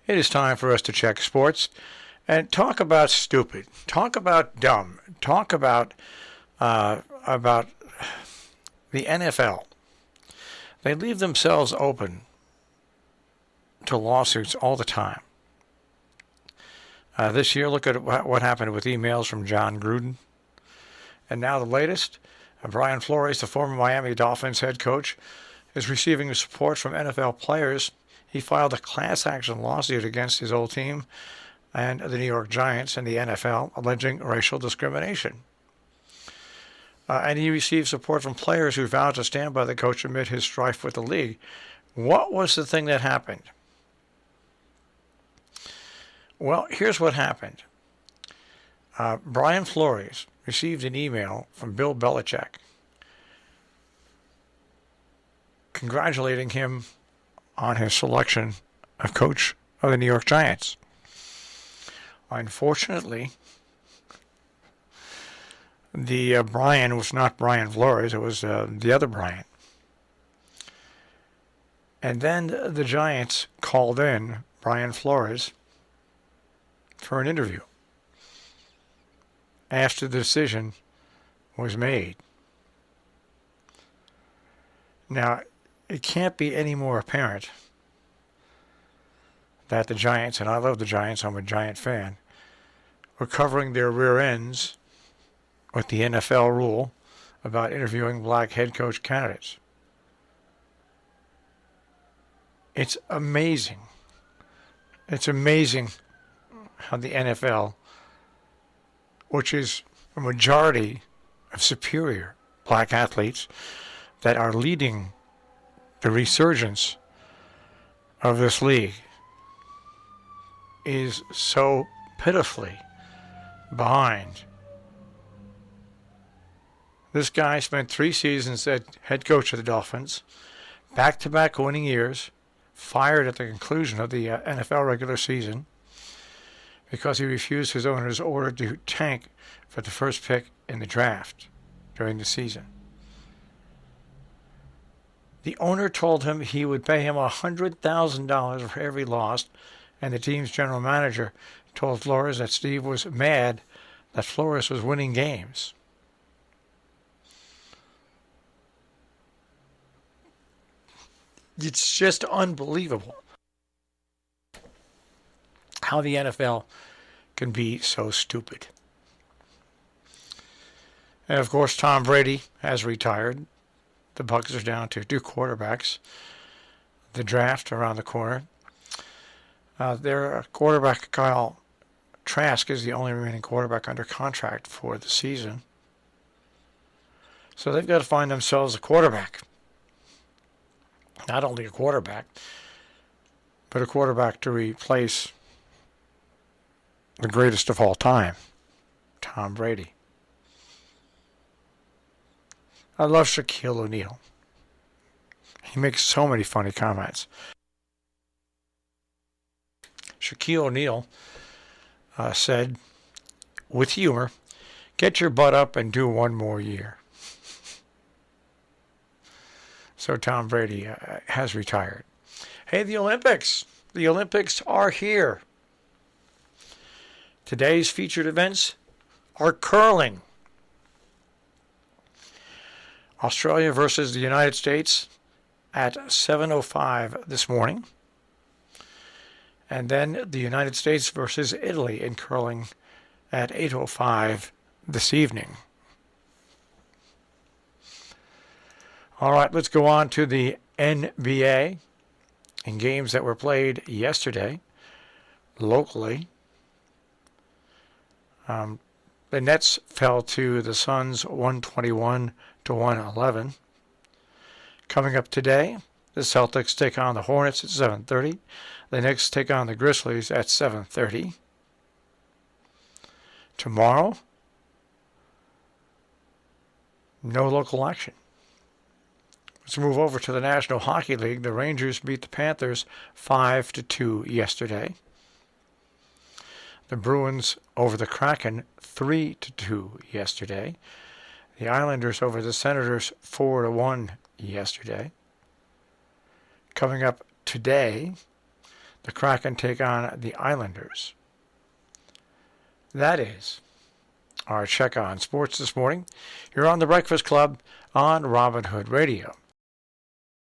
It is time for us to check sports and talk about stupid, talk about dumb, talk about the NFL. They leave themselves open to lawsuits all the time. This year, look at what happened with emails from John Gruden. And now the latest, Brian Flores, the former Miami Dolphins head coach, is receiving support from NFL players. He filed a class action lawsuit against his old team and the New York Giants and the NFL, alleging racial discrimination. And he received support from players who vowed to stand by the coach amid his strife with the league. What was the thing that happened? Well, here's what happened. Brian Flores received an email from Bill Belichick congratulating him on his selection of coach of the New York Giants. Unfortunately, the Brian was not Brian Flores, it was the other Brian. And then the Giants called in Brian Flores for an interview after the decision was made. Now, it can't be any more apparent that the Giants, and I love the Giants, I'm a Giant fan, were covering their rear ends with the NFL rule about interviewing black head coach candidates. It's amazing. It's amazing how the NFL, which is a majority of superior black athletes that are leading the resurgence of this league, is so pitifully behind. This guy spent 3 seasons as head coach of the Dolphins, back-to-back winning years, fired at the conclusion of the NFL regular season because he refused his owner's order to tank for the first pick in the draft during the season. The owner told him he would pay him $100,000 for every loss, and the team's general manager told Flores that Steve was mad that Flores was winning games. It's just unbelievable how the NFL can be so stupid. And of course, Tom Brady has retired. The Bucs are down to 2 quarterbacks. The draft around the corner. Their quarterback, Kyle Trask, is the only remaining quarterback under contract for the season. So they've got to find themselves a quarterback. Not only a quarterback, but a quarterback to replace the greatest of all time, Tom Brady. I love Shaquille O'Neal. He makes so many funny comments. Shaquille O'Neal said, with humor, "Get your butt up and do one more year." So Tom Brady has retired. Hey, the Olympics. The Olympics are here. Today's featured events are curling. Australia versus the United States at 7:05 this morning. And then the United States versus Italy in curling at 8:05 this evening. All right, let's go on to the NBA in games that were played yesterday locally. The Nets fell to the Suns 121-111. Coming up today, the Celtics take on the Hornets at 7:30. The Knicks take on the Grizzlies at 7:30. Tomorrow, no local action. Let's move over to the National Hockey League. The Rangers beat the Panthers 5-2 yesterday. The Bruins over the Kraken 3-2 yesterday. The Islanders over the Senators 4-1 yesterday. Coming up today, The Kraken take on the Islanders. That is our check on sports this morning. You're on the Breakfast Club on Robin Hood Radio.